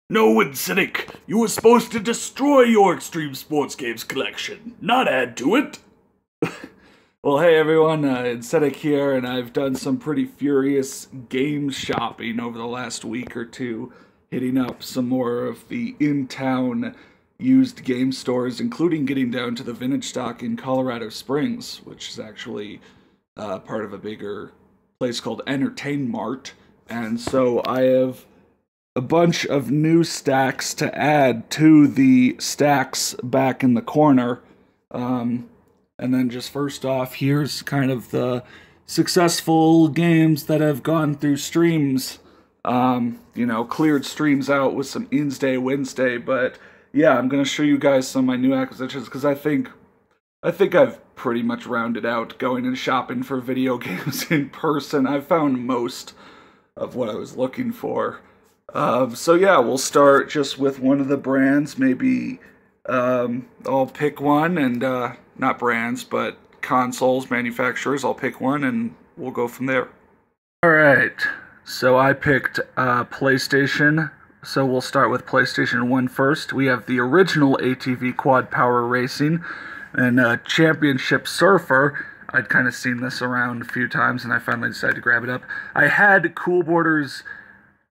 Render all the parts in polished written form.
No, Cynic, you were supposed to destroy your Extreme Sports Games collection, not add to it. Well, hey everyone, Cynic here, and I've done some pretty furious game shopping over the last week or two, hitting up some more of the in-town used game stores, including getting down to the vintage stock in Colorado Springs, which is actually part of a bigger place called Entertain Mart. And so I have a bunch of new stacks to add to the stacks back in the corner. And then just first off, here's kind of the successful games that have gone through streams. Cleared streams out with some Insday Wednesday, but yeah, I'm gonna show you guys some of my new acquisitions because I think I've pretty much rounded out going and shopping for video games in person. I've found most of what I was looking for. So yeah, we'll start just with one of the brands. Maybe I'll pick one, and not brands, but consoles, manufacturers. I'll pick one, and we'll go from there. Alright, so I picked PlayStation. So we'll start with PlayStation 1 first. We have the original ATV Quad Power Racing and Championship Surfer. I'd kind of seen this around a few times, and I finally decided to grab it up. I had Cool Borders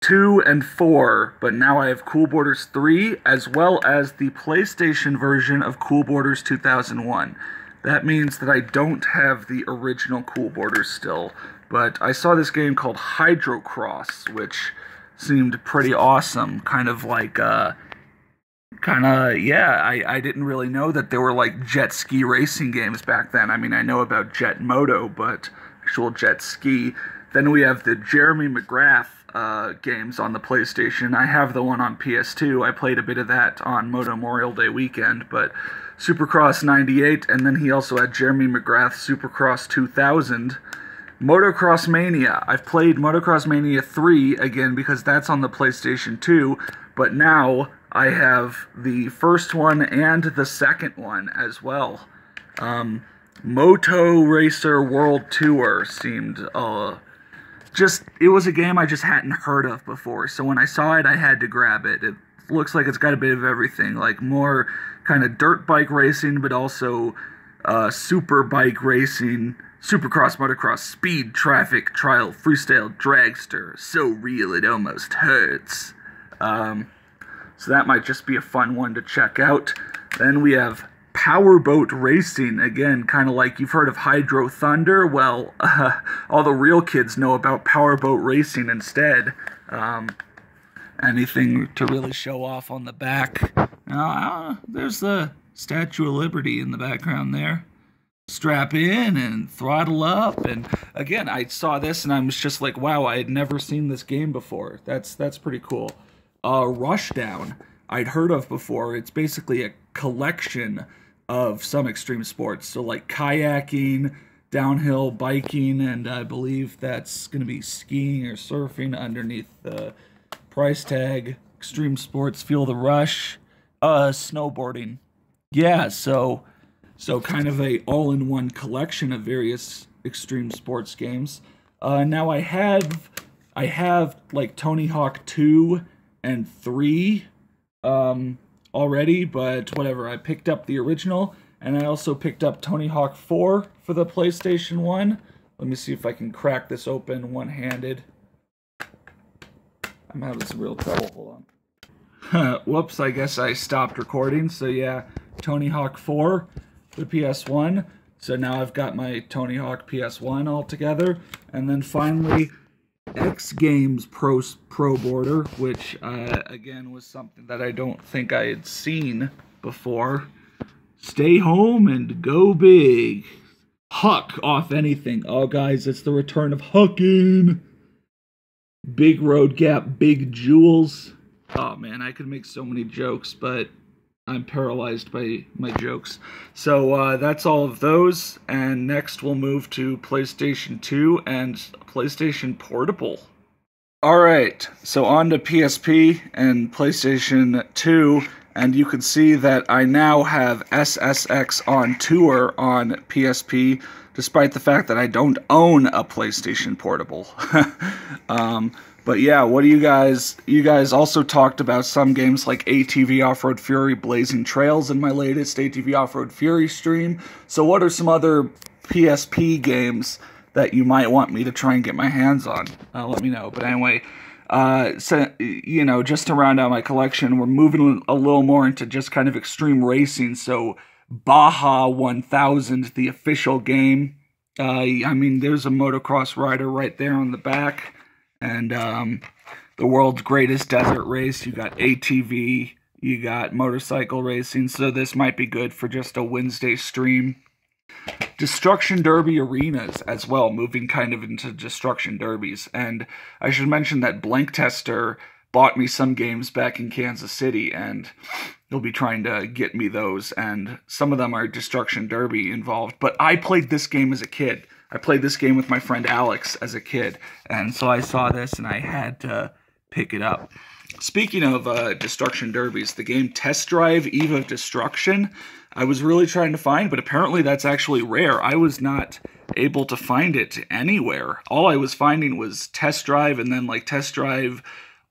2 and 4, but now I have Cool Borders 3, as well as the PlayStation version of Cool Borders 2001. That means that I don't have the original Cool Borders still, but I saw this game called Hydrocross, which seemed pretty awesome. I didn't really know that there were like jet ski racing games back then. I mean, I know about Jet Moto, but actual jet ski. Then we have the Jeremy McGrath games on the PlayStation. I have the one on PS2. I played a bit of that on Memorial Day weekend, but Supercross 98, and then he also had Jeremy McGrath Supercross 2000. Motocross Mania. I've played Motocross Mania 3 again because that's on the PlayStation 2, but now I have the first one and the second one as well. Moto Racer World Tour seemed it was a game I just hadn't heard of before, so when I saw it, I had to grab it. It looks like it's got a bit of everything, like more kind of dirt bike racing, but also super bike racing, supercross, motocross, speed, traffic, trial, freestyle, dragster, so real it almost hurts. So that might just be a fun one to check out. Then we have Powerboat Racing, again, kind of like you've heard of Hydro Thunder. Well, all the real kids know about Powerboat Racing instead. Anything to really show off on the back. There's the Statue of Liberty in the background there. Strap in and throttle up, and again, I saw this and I was just like, wow, I had never seen this game before. That's pretty cool. Rushdown, I'd heard of before. It's basically a collection of some extreme sports, so like kayaking, downhill biking, and I believe that's going to be skiing or surfing underneath the price tag. Extreme sports, feel the rush. Snowboarding. Yeah, so kind of a all-in-one collection of various extreme sports games. Now I have like Tony Hawk 2 and 3 already, but whatever. I picked up the original, and I also picked up Tony Hawk 4 for the PlayStation 1. Let me see if I can crack this open one-handed. I'm having some real trouble. Hold on. Whoops, I guess I stopped recording. So yeah, Tony Hawk 4 for the PS1. So now I've got my Tony Hawk PS1 all together. And then finally, X Games Pro Border, which again was something that I don't think I had seen before. Stay home and go big. Huck off anything. Oh guys, it's the return of Huckin'. Big Road Gap, Big Jewels. Oh man, I could make so many jokes, but I'm paralyzed by my jokes. So that's all of those, and next we'll move to PlayStation 2 and PlayStation Portable. Alright, so on to PSP and PlayStation 2, and you can see that I now have SSX on Tour on despite the fact that I don't own a PlayStation Portable. But yeah, what do you guys also talked about some games like ATV Off-Road Fury Blazing Trails in my latest ATV Off-Road Fury stream. So what are some other PSP games that you might want me to try and get my hands on? Let me know. But anyway, so, you know, just to round out my collection, we're moving a little more into just kind of extreme racing. So Baja 1000, the official game. I mean, there's a motocross rider right there on the back. And the world's greatest desert race. You got ATV, you got motorcycle racing, so this might be good for just a Wednesday stream. Destruction Derby arenas as well, moving kind of into Destruction Derbies. And I should mention that Blank Tester bought me some games back in Kansas City, and he'll be trying to get me those, and some of them are Destruction Derby involved. But I played this game as a kid. I played this game with my friend Alex as a kid, and so I saw this and I had to pick it up. Speaking of Destruction Derbies, the game Test Drive Eve of Destruction, I was really trying to find, but apparently that's actually rare. I was not able to find it anywhere. All I was finding was Test Drive and then like Test Drive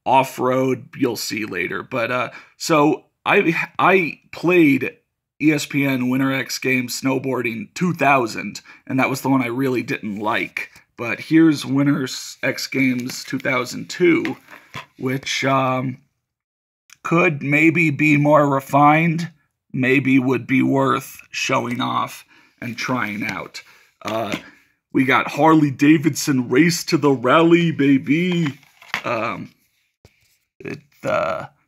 Off-Road, you'll see later. But so I played ESPN Winter X Games Snowboarding 2000, and that was the one I really didn't like. But here's Winter X Games 2002, which could maybe be more refined, maybe would be worth showing off and trying out. We got Harley Davidson Race to the Rally, baby.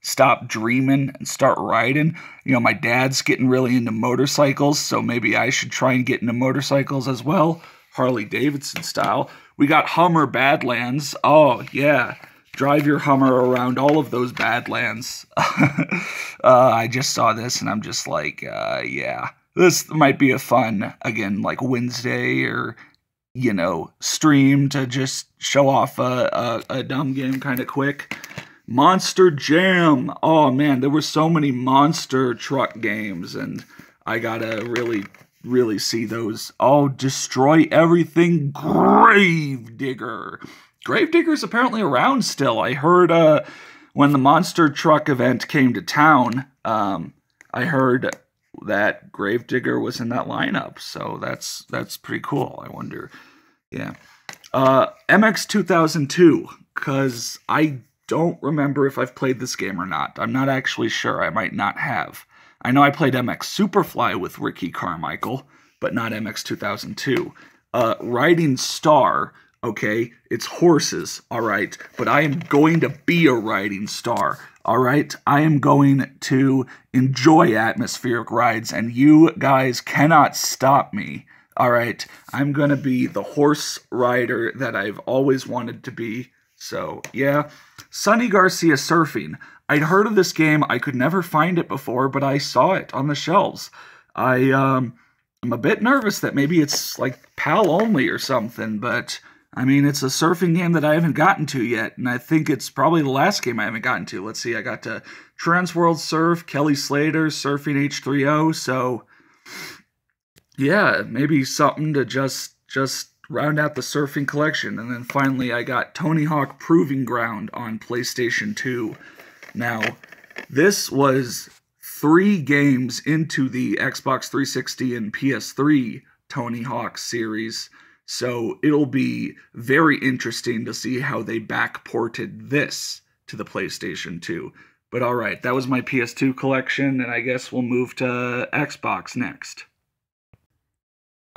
Stop dreaming and start riding. You know, my dad's getting really into motorcycles, so maybe I should try and get into motorcycles as well, Harley Davidson style. We got Hummer Badlands. Oh, yeah. Drive your Hummer around all of those Badlands. I just saw this, and I'm just like, yeah. This might be a fun, again, like Wednesday or, you know, stream to just show off a dumb game kind of quick. Monster Jam. Oh man, there were so many monster truck games, and I gotta really see those. Oh, Destroy Everything Gravedigger. Gravedigger's apparently around still. I heard when the monster truck event came to town, I heard that Gravedigger was in that lineup, so that's pretty cool. I wonder, yeah. MX 2002, because I don't remember if I've played this game or not. I'm not actually sure. I might not have. I know I played MX Superfly with Ricky Carmichael, but not MX 2002. Riding Star, okay, it's horses, all right, but I am going to be a riding star, all right? I am going to enjoy atmospheric rides, and you guys cannot stop me, all right? I'm going to be the horse rider that I've always wanted to be. So, yeah. Sonny Garcia Surfing. I'd heard of this game. I could never find it before, but I saw it on the shelves. I'm a bit nervous that maybe it's like PAL only or something, but I mean, it's a surfing game that I haven't gotten to yet, and I think it's probably the last game I haven't gotten to. Let's see, I got to Transworld Surf, Kelly Slater, Surfing H3O, so yeah, maybe something to just round out the surfing collection. And then finally I got Tony Hawk Proving Ground on PlayStation 2. Now, this was 3 games into the Xbox 360 and PS3 Tony Hawk series, so it'll be very interesting to see how they backported this to the PlayStation 2. But alright, that was my PS2 collection, and I guess we'll move to Xbox next.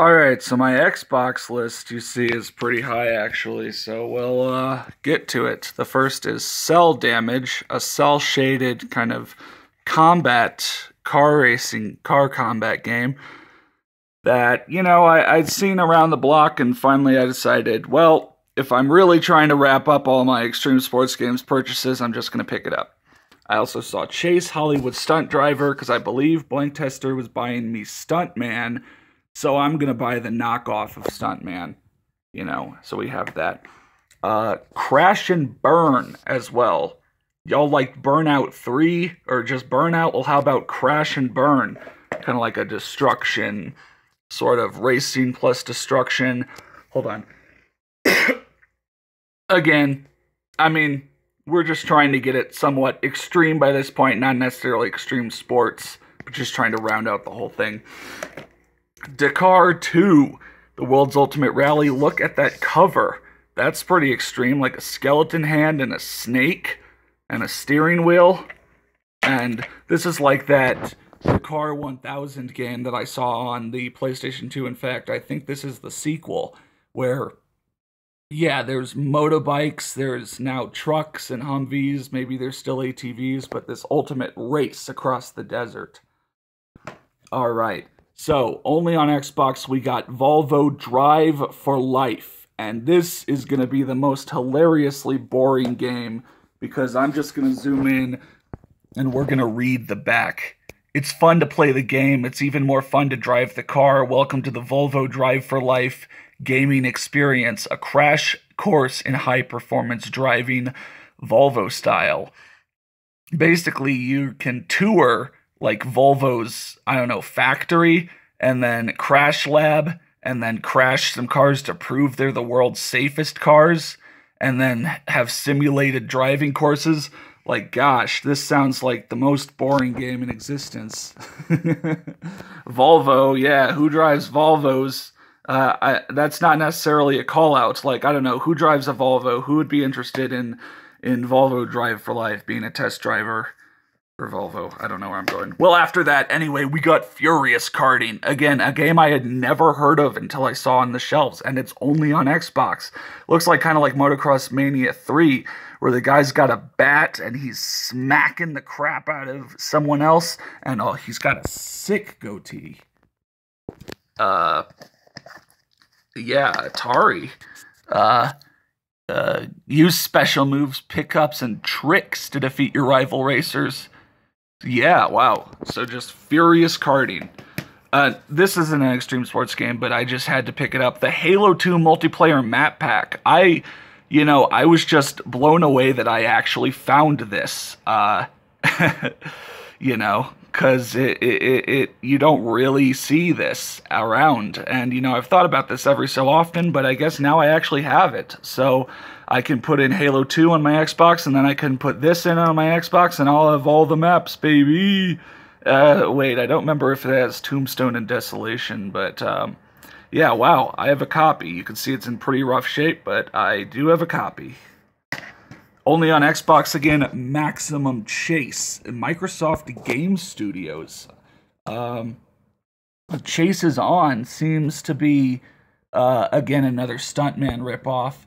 Alright, so my Xbox list, you see, is pretty high, actually, so we'll get to it. The first is Cell Damage, a cel-shaded kind of combat, car combat game that, you know, I'd seen around the block, and finally I decided, well, if I'm really trying to wrap up all my Extreme Sports Games purchases, I'm just going to pick it up. I also saw Chase Hollywood Stunt Driver, because I believe Blank Tester was buying me Stuntman, so I'm going to buy the knockoff of Stuntman, you know, so we have that. Crash and Burn as well. Y'all like Burnout 3 or just Burnout? Well, how about Crash and Burn? Kind of like a destruction, sort of racing plus destruction. Hold on. Again, I mean, we're just trying to get it somewhat extreme by this point, not necessarily extreme sports, but just trying to round out the whole thing. Dakar 2, the world's ultimate rally. Look at that cover. That's pretty extreme, like a skeleton hand and a snake and a steering wheel. And this is like that Dakar 1000 game that I saw on the PlayStation 2. In fact, I think this is the sequel, where, yeah, there's motorbikes, there's now trucks and Humvees, maybe there's still ATVs, but this ultimate race across the desert. Alright, so only on Xbox we got Volvo Drive for Life, and this is going to be the most hilariously boring game, because I'm just going to zoom in and we're going to read the back. It's fun to play the game, it's even more fun to drive the car. Welcome to the Volvo Drive for Life gaming experience, a crash course in high-performance driving Volvo style. Basically, you can tour like Volvo's, I don't know, factory, and then crash lab, and then crash some cars to prove they're the world's safest cars, and then have simulated driving courses. Like, gosh, this sounds like the most boring game in existence. Volvo, yeah, who drives Volvos? That's not necessarily a call-out. Like, I don't know, who drives a Volvo? Who would be interested in Volvo Drive for Life, being a test driver for Volvo? I don't know where I'm going. Well, after that, anyway, we got Furious Karting. Again, a game I had never heard of until I saw on the shelves, and it's only on Xbox. Looks like kind of like Motocross Mania 3, where the guy's got a bat, and he's smacking the crap out of someone else, and oh, he's got a sick goatee. Yeah, Atari. Use special moves, pickups, and tricks to defeat your rival racers. Yeah, wow. So just Furious Karting. This isn't an extreme sports game, but I just had to pick it up. The Halo 2 multiplayer map pack. I was just blown away that I actually found this. Because you don't really see this around. And, I've thought about this every so often, but I guess now I actually have it. So I can put in Halo 2 on my Xbox, and then I can put this in on my Xbox, and I'll have all the maps, baby. Wait, I don't remember if it has Tombstone and Desolation, but, yeah, wow, I have a copy. You can see it's in pretty rough shape, but I do have a copy. Only on Xbox again, Maximum Chase, Microsoft Game Studios. Chase is On seems to be, again, another stuntman ripoff.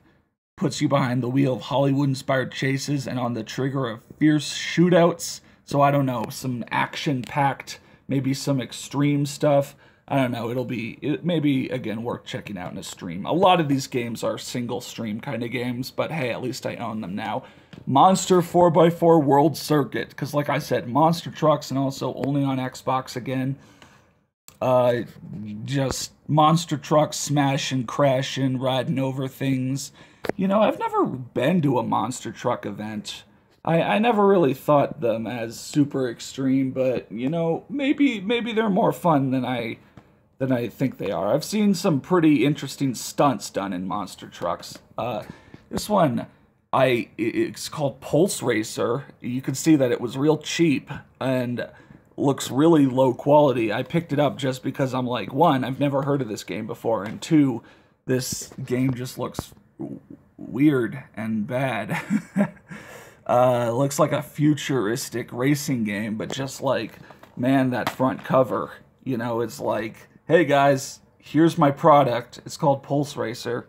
Puts you behind the wheel of Hollywood-inspired chases and on the trigger of fierce shootouts. So I don't know, some action-packed, maybe some extreme stuff. I don't know, it may be, again, worth checking out in a stream. A lot of these games are single-stream kind of games, but hey, at least I own them now. Monster 4x4 World Circuit, because like I said, monster trucks, and also only on Xbox again. Just monster trucks smashing, crashing, riding over things. I've never been to a monster truck event. I never really thought them as super extreme, but, maybe they're more fun than I think they are. I've seen some pretty interesting stunts done in monster trucks. This one, it's called Pulse Racer. You can see that it was real cheap and looks really low quality. I picked it up just because I'm like, one, I've never heard of this game before, and two, this game just looks weird and bad. Looks like a futuristic racing game, but just like, man, that front cover, it's like, hey guys, here's my product. It's called Pulse Racer.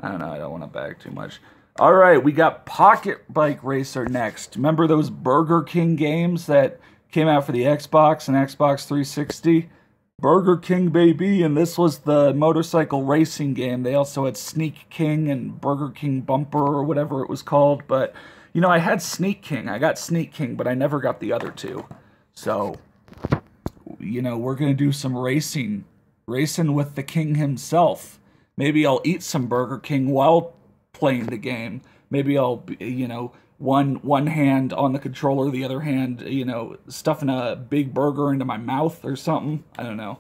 I don't know, I don't want to bag too much. Alright, we got Pocket Bike Racer next. Remember those Burger King games that came out for the Xbox and Xbox 360? Burger King, baby, and this was the motorcycle racing game. They also had Sneak King and Burger King Bumper or whatever it was called, but, I had Sneak King. I got Sneak King, but I never got the other two. So, we're going to do some racing with the king himself. Maybe I'll eat some Burger King while playing the game. Maybe I'll, one hand on the controller, the other hand, stuffing a big burger into my mouth or something. I don't know.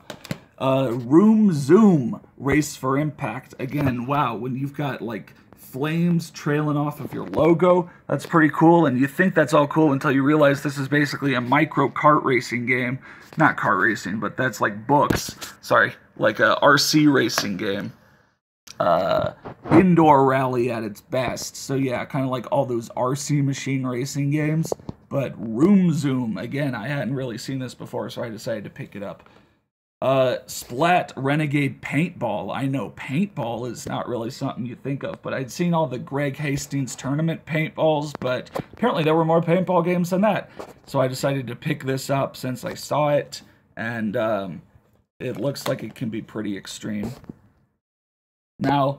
Room Zoom, Race for Impact. Again, wow, when you've got, like, flames trailing off of your logo. That's pretty cool, and you think that's all cool until you realize this is basically a micro kart racing game. Not kart racing, but that's like books. Sorry, like a RC racing game. Indoor rally at its best. So yeah, kind of like all those RC machine racing games. But Room Zoom, again, I hadn't really seen this before, so I decided to pick it up. Splat Renegade Paintball. I know paintball is not really something you think of, but I'd seen all the Greg Hastings tournament paintballs, but apparently there were more paintball games than that. So I decided to pick this up since I saw it, and it looks like it can be pretty extreme. Now,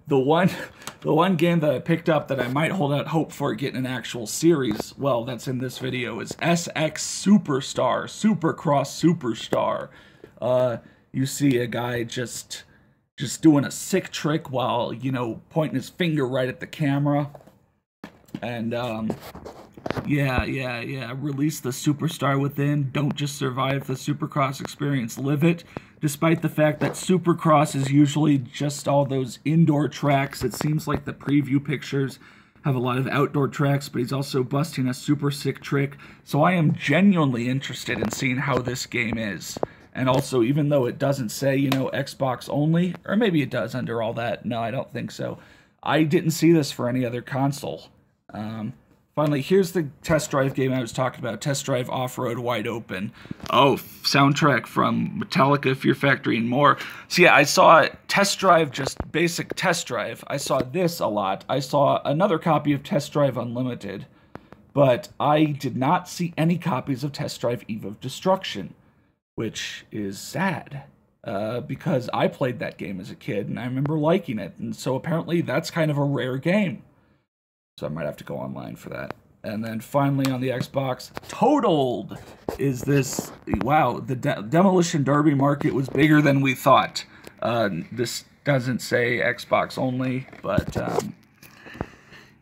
the one game that I picked up that I might hold out hope for getting an actual series, well, that's in this video, is SX Superstar, Supercross Superstar. You see a guy just doing a sick trick while, you know, pointing his finger right at the camera. And, yeah, release the superstar within. Don't just survive the Supercross experience, live it. Despite the fact that Supercross is usually just all those indoor tracks, it seems like the preview pictures have a lot of outdoor tracks, but he's also busting a super sick trick. So I am genuinely interested in seeing how this game is. And also, even though it doesn't say, you know, Xbox only, or maybe it does under all that. No, I don't think so. I didn't see this for any other console. Finally, here's the test drive game I was talking about. Test Drive Off-Road Wide Open. Oh, soundtrack from Metallica, Fear Factory, and more. So yeah, I saw Test Drive, just basic Test Drive. I saw this a lot. I saw another copy of Test Drive Unlimited. But I did not see any copies of Test Drive Eve of Destruction, which is sad. Because I played that game as a kid, and I remember liking it. And so apparently that's kind of a rare game. So I might have to go online for that. And then finally on the Xbox, Totaled is this. Wow, the Demolition Derby market was bigger than we thought. This doesn't say Xbox only, but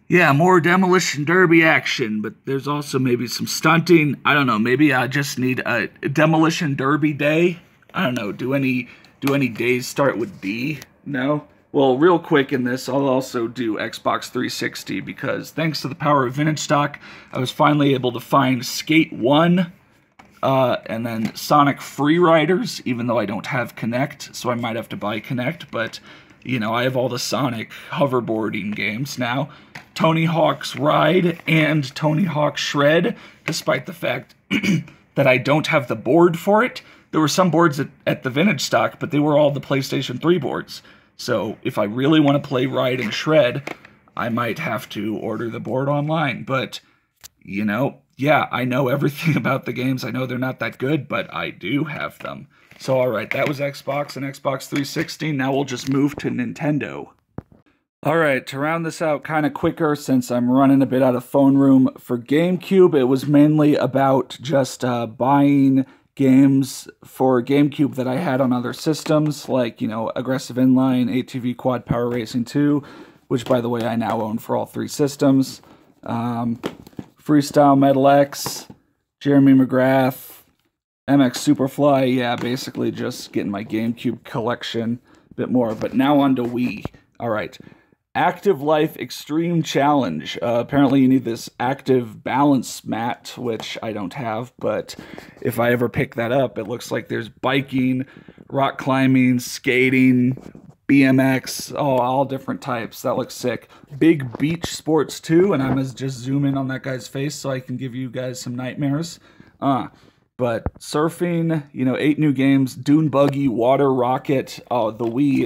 yeah, more Demolition Derby action. But there's also maybe some stunting. I don't know, maybe I just need a Demolition Derby day. I don't know, do any days start with D? No? Well, real quick in this, I'll also do Xbox 360 because thanks to the power of vintage stock, I was finally able to find Skate 1 and then Sonic Freeriders, even though I don't have Kinect, so I might have to buy Kinect, but, you know, I have all the Sonic hoverboarding games now. Tony Hawk's Ride and Tony Hawk's Shred, despite the fact that I don't have the board for it. There were some boards at the vintage stock, but they were all the PlayStation 3 boards. So if I really want to play Ride and Shred, I might have to order the board online. But, you know, yeah, I know everything about the games. I know they're not that good, but I do have them. So, all right, that was Xbox and Xbox 360. Now we'll just move to Nintendo. All right, to round this out kind of quicker, since I'm running a bit out of phone room, for GameCube, it was mainly about just buying games for GameCube that I had on other systems, like, you know, Aggressive Inline, ATV Quad Power Racing 2, which, by the way, I now own for all three systems, Freestyle Metal X, Jeremy McGrath, MX Superfly, yeah, basically just getting my GameCube collection a bit more, but now on to Wii. All right. Active Life Extreme Challenge. Apparently you need this active balance mat, which I don't have, but if I ever pick that up, it looks like there's biking, rock climbing, skating, BMX, oh, all different types. That looks sick. Big Beach Sports 2, and I'm gonna just zoom in on that guy's face so I can give you guys some nightmares. But surfing, you know, 8 new games, Dune Buggy, Water Rocket. Oh, the Wii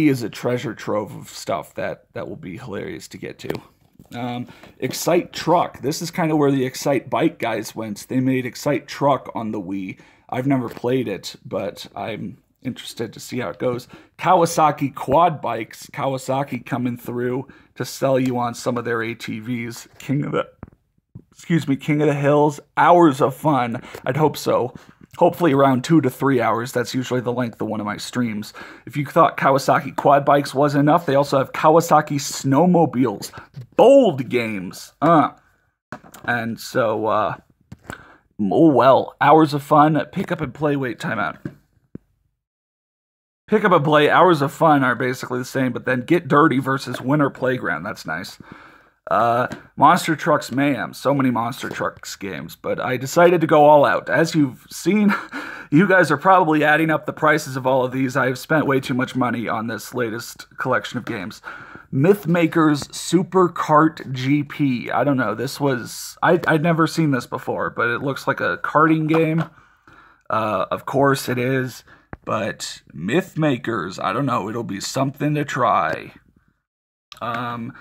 is a treasure trove of stuff that will be hilarious to get to. Excite Truck. This is kind of where the Excite Bike guys went. They made Excite Truck on the Wii. I've never played it, but I'm interested to see how it goes. Kawasaki Quad Bikes. Kawasaki coming through to sell you on some of their ATVs. King of the Hills. Hours of fun. I'd hope so. Hopefully around 2 to 3 hours. That's usually the length of one of my streams. If you thought Kawasaki Quad Bikes wasn't enough, they also have Kawasaki Snowmobiles. Bold games. And so, oh well. Hours of fun. Pick up and play. Wait, time out. Pick Up and Play, Hours of Fun are basically the same, but then Get Dirty versus Winter Playground. That's nice. Monster Trucks Mayhem. So many Monster Trucks games, but I decided to go all out. As you've seen, you guys are probably adding up the prices of all of these. I've spent way too much money on this latest collection of games. Mythmakers Super Kart GP. I don't know. This was... I'd never seen this before, but it looks like a karting game. Of course it is. But Mythmakers, I don't know. It'll be something to try. NASCAR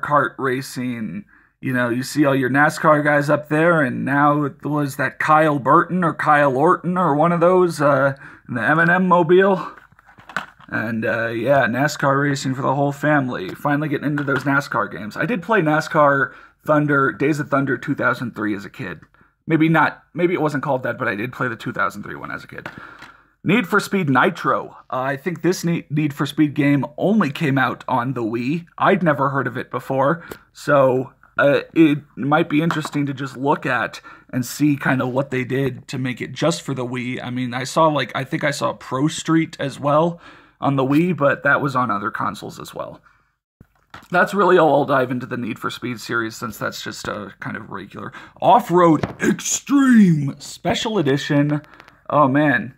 kart racing. You know, you see all your NASCAR guys up there, and now it was that Kyle Burton or Kyle Orton or one of those in the M&M mobile. And yeah, NASCAR racing for the whole family. Finally getting into those NASCAR games. I did play NASCAR Days of Thunder 2003 as a kid. Maybe it wasn't called that, but I did play the 2003 one as a kid. Need for Speed Nitro. I think this Need for Speed game only came out on the Wii. I'd never heard of it before, so it might be interesting to just look at and see kind of what they did to make it just for the Wii. I mean, I think I saw Pro Street as well on the Wii, but that was on other consoles as well. That's really all I'll dive into the Need for Speed series, since that's just a kind of regular. Off-Road Extreme Special Edition. Oh, man.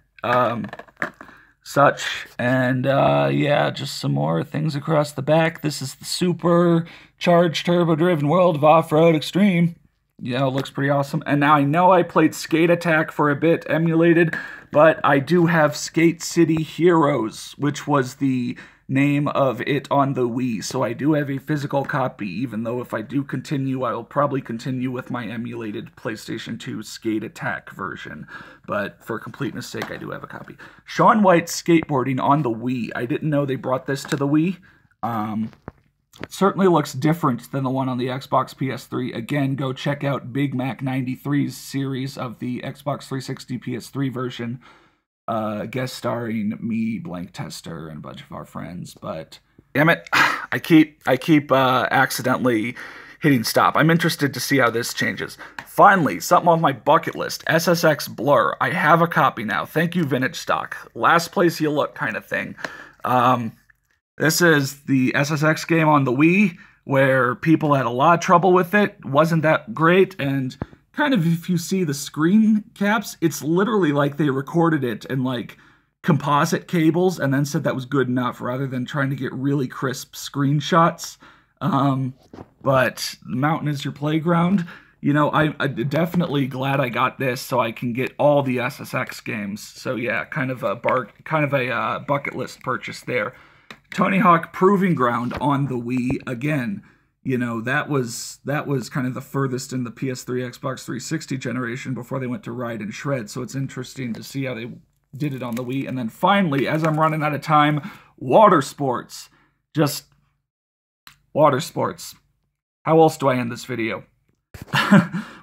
Such. And, yeah, just some more things across the back. This is the supercharged, turbo-driven world of Off-Road Extreme. Yeah, it looks pretty awesome. And now I know I played Skate Attack for a bit, emulated, but I do have Skate City Heroes, which was the name of it on the Wii. So I do have a physical copy, even though if I do continue, I will probably continue with my emulated PlayStation 2 Skate Attack version. But for completeness sake, I do have a copy. Shaun White's Skateboarding on the Wii. I didn't know they brought this to the Wii. It certainly looks different than the one on the Xbox PS3. Again, go check out Big Mac 93's series of the Xbox 360 PS3 version. Guest starring me, Blank Tester, and a bunch of our friends. But damn it, I keep accidentally hitting stop. I'm interested to see how this changes. Finally, something on my bucket list. SSX Blur. I have a copy now. Thank you, Vintage Stock. Last place you look kind of thing. This is the SSX game on the Wii, where people had a lot of trouble with it. Wasn't that great, and kind of, if you see the screen caps, it's literally like they recorded it in like composite cables and then said that was good enough, rather than trying to get really crisp screenshots. But the mountain is your playground. You know, I'm definitely glad I got this so I can get all the SSX games. So yeah, kind of a bucket list purchase there. Tony Hawk Proving Ground on the Wii again. You know, that was kind of the furthest in the PS3, Xbox 360 generation before they went to Ride and Shred. So it's interesting to see how they did it on the Wii. And then finally, as I'm running out of time, water sports. Just water sports. How else do I end this video?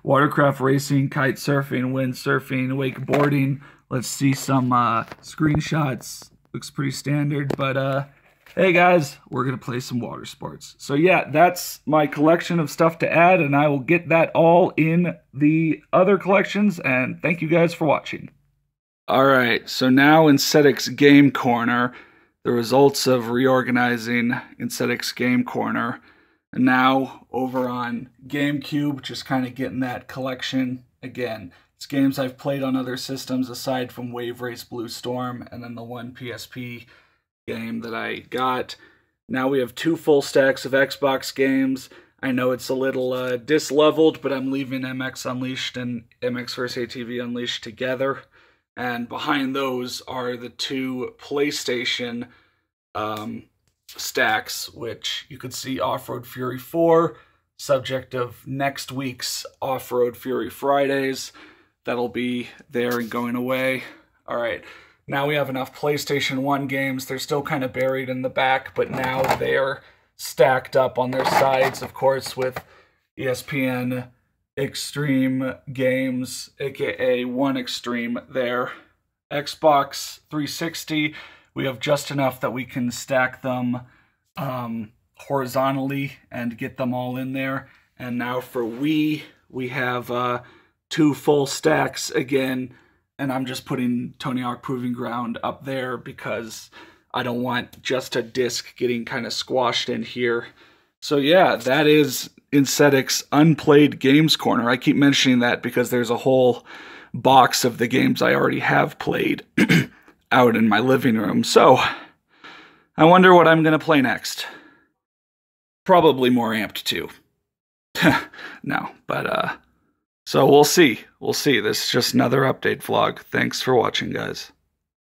Watercraft racing, kite surfing, windsurfing, wakeboarding. Let's see some screenshots. Looks pretty standard, but hey guys, we're going to play some water sports. So yeah, that's my collection of stuff to add, and I will get that all in the other collections, and thank you guys for watching. Alright, so now in Sedic's Game Corner, the results of Reorganizing in Sedic's Game Corner. And now over on GameCube, just kind of getting that collection again. It's games I've played on other systems aside from Wave Race Blue Storm, and then the one PSP game that I got. Now we have 2 full stacks of Xbox games. I know it's a little disleveled, but I'm leaving MX Unleashed and MX vs. ATV Unleashed together. And behind those are the 2 PlayStation stacks, which you could see Off-Road Fury 4, subject of next week's Off-Road Fury Fridays. That'll be there and going away. Alright. Now we have enough PlayStation 1 games. They're still kind of buried in the back, but now they're stacked up on their sides, of course, with ESPN Extreme Games, aka One Extreme there. Xbox 360, we have just enough that we can stack them horizontally and get them all in there. And now for Wii, we have 2 full stacks again. And I'm just putting Tony Hawk Proving Ground up there because I don't want just a disc getting kind of squashed in here. So yeah, that is Insetic's Unplayed Games Corner. I keep mentioning that because there's a whole box of the games I already have played out in my living room. So I wonder what I'm going to play next. Probably more Amped 2. No, but so we'll see. We'll see. This is just another update vlog. Thanks for watching, guys.